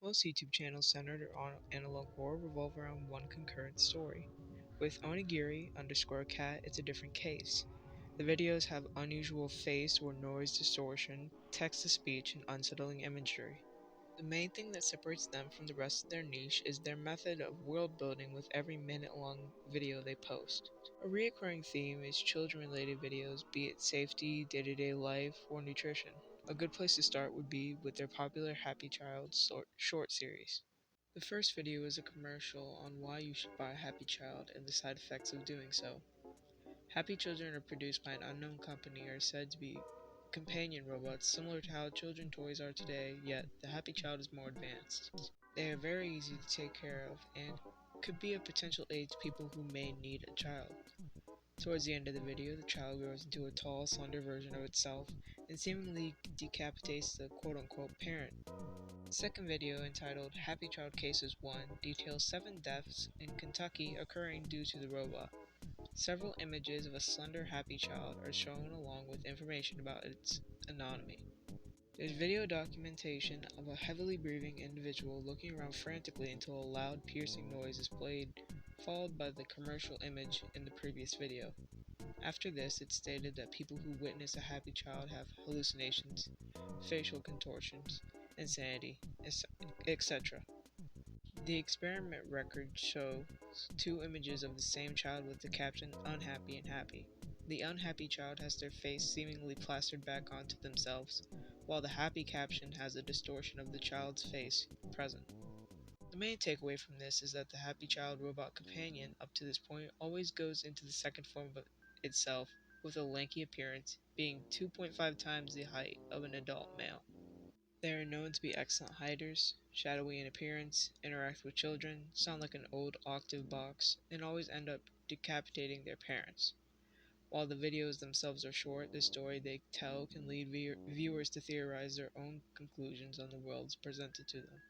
Most YouTube channels centered on analog horror revolve around one concurrent story. With onigiri_cat, it's a different case. The videos have unusual face or noise distortion, text-to-speech, and unsettling imagery. The main thing that separates them from the rest of their niche is their method of world building with every minute-long video they post. A recurring theme is children-related videos, be it safety, day-to-day life, or nutrition. A good place to start would be with their popular Happy Child short series. The first video is a commercial on why you should buy Happy Child and the side effects of doing so. Happy children are produced by an unknown company and are said to be companion robots similar to how children toys are today, yet the Happy Child is more advanced. They are very easy to take care of and could be a potential aid to people who may need a child. Towards the end of the video, the child grows into a tall, slender version of itself and seemingly decapitates the quote-unquote parent. The second video, entitled Happy Child Cases 1, details 7 deaths in Kentucky occurring due to the robot. Several images of a slender happy child are shown along with information about its anatomy. There's video documentation of a heavily breathing individual looking around frantically until a loud piercing noise is played, followed by the commercial image in the previous video. After this, it's stated that people who witness a happy child have hallucinations, facial contortions, insanity, etc. The experiment record shows 2 images of the same child with the caption unhappy and happy. The unhappy child has their face seemingly plastered back onto themselves, while the happy caption has a distortion of the child's face present. The main takeaway from this is that the happy child robot companion up to this point always goes into the second form of itself with a lanky appearance, being 2.5 times the height of an adult male. They are known to be excellent hiders, shadowy in appearance, interact with children, sound like an old octave box, and always end up decapitating their parents. While the videos themselves are short, the story they tell can lead viewers to theorize their own conclusions on the worlds presented to them.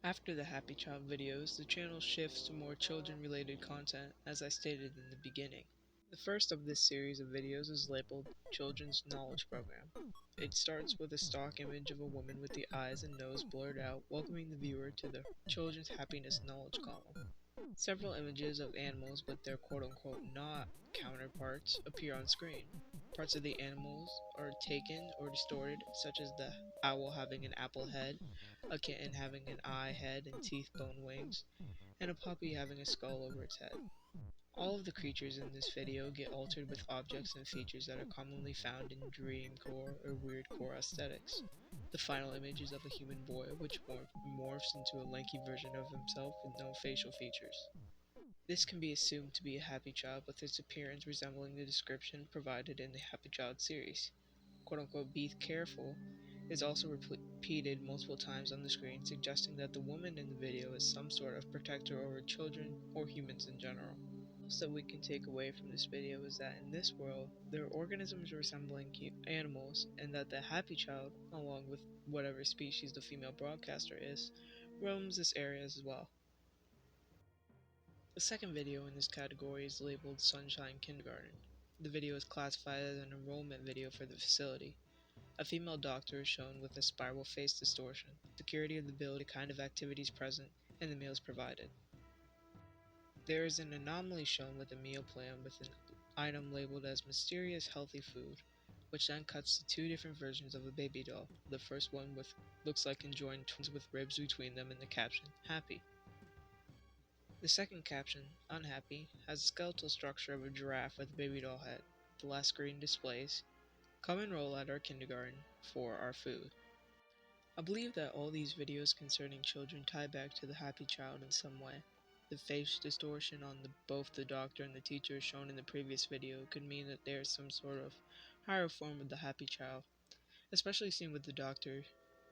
After the Happy Child videos, the channel shifts to more children-related content, as I stated in the beginning. The first of this series of videos is labeled Children's Knowledge Program. It starts with a stock image of a woman with the eyes and nose blurred out, welcoming the viewer to the Children's Happiness Knowledge column. Several images of animals with their quote-unquote not counterparts appear on screen. Parts of the animals are taken or distorted, such as the owl having an apple head, a kitten having an eye, head, and teeth, bone, wings, and a puppy having a skull over its head. All of the creatures in this video get altered with objects and features that are commonly found in dreamcore or weirdcore aesthetics. The final image is of a human boy, which morphs into a lanky version of himself with no facial features. This can be assumed to be a happy child with its appearance resembling the description provided in the Happy Child series. Quote-unquote "be careful" is also repeated multiple times on the screen, suggesting that the woman in the video is some sort of protector over children or humans in general. Most that we can take away from this video is that in this world, there are organisms resembling animals, and that the Happy Child, along with whatever species the female broadcaster is, roams this area as well. The second video in this category is labeled Sunshine Kindergarten. The video is classified as an enrollment video for the facility. A female doctor is shown with a spiral face distortion, security of the building, the kind of activities present, and the meals provided. There is an anomaly shown with a meal plan with an item labeled as Mysterious Healthy Food, which then cuts to 2 different versions of a baby doll. The first one looks like conjoined twins with ribs between them and the caption, Happy. The second caption, Unhappy, has the skeletal structure of a giraffe with a baby doll head. The last screen displays, Come enroll at our kindergarten for our food. I believe that all these videos concerning children tie back to the Happy Child in some way. The face distortion on both the doctor and the teacher shown in the previous video could mean that there is some sort of higher form of the Happy Child, especially seen with the doctor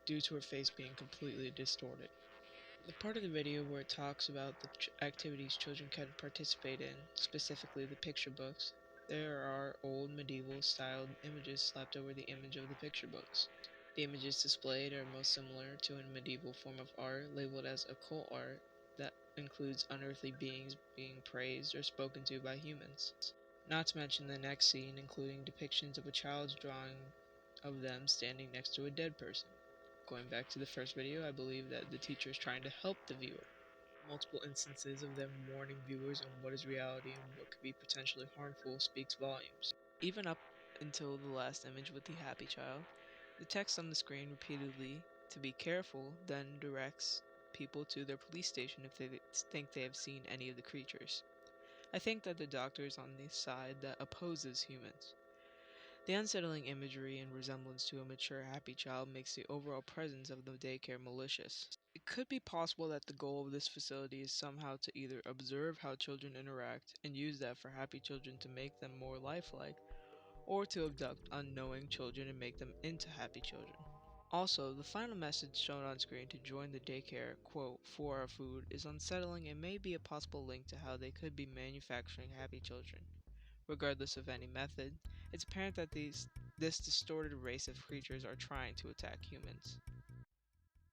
due to her face being completely distorted. The part of the video where it talks about the activities children can participate in, specifically the picture books, there are old medieval styled images slapped over the image of the picture books. The images displayed are most similar to a medieval form of art labeled as occult art that includes unearthly beings being praised or spoken to by humans. Not to mention the next scene including depictions of a child's drawing of them standing next to a dead person. Going back to the first video, I believe that the teacher is trying to help the viewer. Multiple instances of them warning viewers on what is reality and what could be potentially harmful speaks volumes. Even up until the last image with the happy child, the text on the screen repeatedly to be careful then directs people to their police station if they think they have seen any of the creatures. I think that the doctor is on the side that opposes humans. The unsettling imagery and resemblance to a mature happy child makes the overall presence of the daycare malicious. It could be possible that the goal of this facility is somehow to either observe how children interact and use that for happy children to make them more lifelike, or to abduct unknowing children and make them into happy children. Also, the final message shown on screen to join the daycare, quote, for our food, is unsettling and may be a possible link to how they could be manufacturing happy children. Regardless of any method, it's apparent that this distorted race of creatures are trying to attack humans.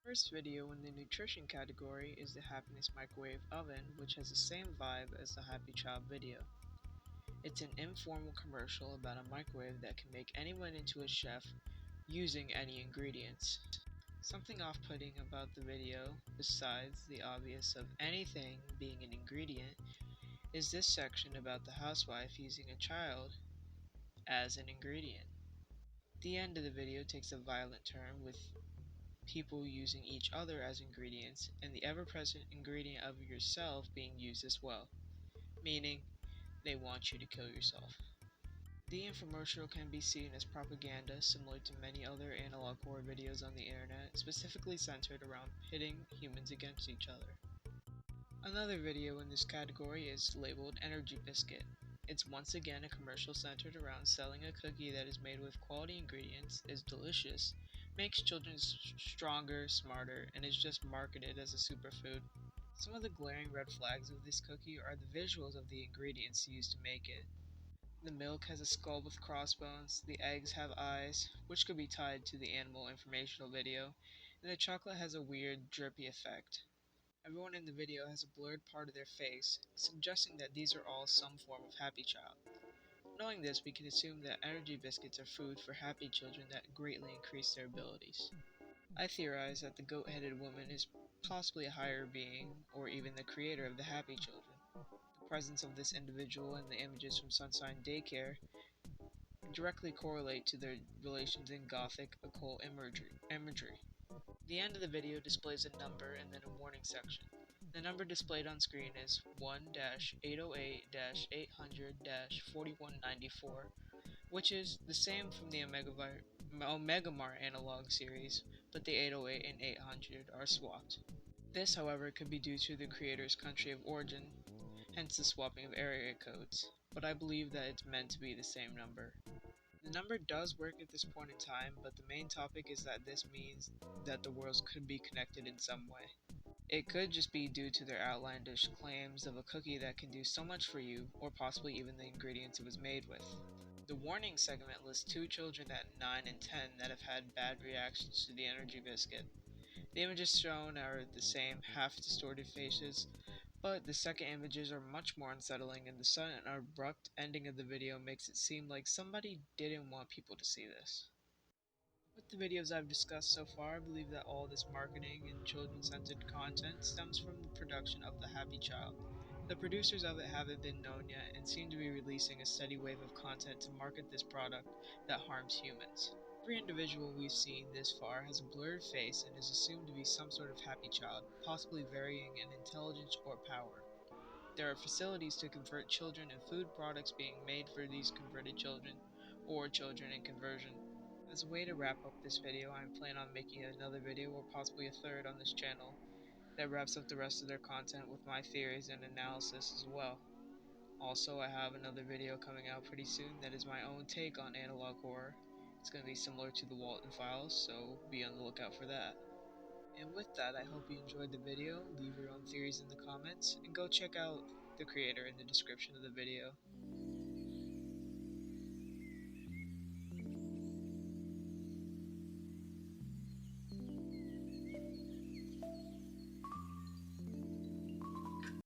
First video in the nutrition category is the Happiness Microwave Oven, which has the same vibe as the Happy Child video. It's an informal commercial about a microwave that can make anyone into a chef using any ingredients. Something off-putting about the video, besides the obvious of anything being an ingredient, is this section about the housewife using a child as an ingredient. The end of the video takes a violent turn with people using each other as ingredients and the ever-present ingredient of yourself being used as well, meaning they want you to kill yourself. The infomercial can be seen as propaganda similar to many other analog horror videos on the internet, specifically centered around pitting humans against each other. Another video in this category is labeled Energy Biscuit. It's once again a commercial centered around selling a cookie that is made with quality ingredients, is delicious, makes children stronger, smarter, and is just marketed as a superfood. Some of the glaring red flags of this cookie are the visuals of the ingredients used to make it. The milk has a skull with crossbones, the eggs have eyes, which could be tied to the animal informational video, and the chocolate has a weird, drippy effect. Everyone in the video has a blurred part of their face, suggesting that these are all some form of happy child. Knowing this, we can assume that energy biscuits are food for happy children that greatly increase their abilities. I theorize that the goat-headed woman is possibly a higher being, or even the creator of the happy children. The presence of this individual and the images from Sunshine Daycare directly correlate to their relations in gothic occult imagery. The end of the video displays a number and then a warning section. The number displayed on screen is 1-808-800-4194, which is the same from the Omegamar analog series, but the 808 and 800 are swapped. This, however, could be due to the creator's country of origin, hence the swapping of area codes, but I believe that it's meant to be the same number. The number does work at this point in time, but the main topic is that this means that the worlds could be connected in some way. It could just be due to their outlandish claims of a cookie that can do so much for you, or possibly even the ingredients it was made with. The warning segment lists 2 children at 9 and 10 that have had bad reactions to the energy biscuit. The images shown are the same half-distorted faces, but the second images are much more unsettling, and the sudden and abrupt ending of the video makes it seem like somebody didn't want people to see this. With the videos I've discussed so far, I believe that all this marketing and children-centered content stems from the production of The Happy Child. The producers of it haven't been known yet and seem to be releasing a steady wave of content to market this product that harms humans. Every individual we've seen this far has a blurred face and is assumed to be some sort of happy child, possibly varying in intelligence or power. There are facilities to convert children and food products being made for these converted children, or children in conversion. As a way to wrap up this video, I plan on making another video or possibly a third on this channel that wraps up the rest of their content with my theories and analysis as well. Also, I have another video coming out pretty soon that is my own take on analog horror. It's going to be similar to the Walton Files, so be on the lookout for that. And with that, I hope you enjoyed the video. Leave your own theories in the comments, and go check out the creator in the description of the video.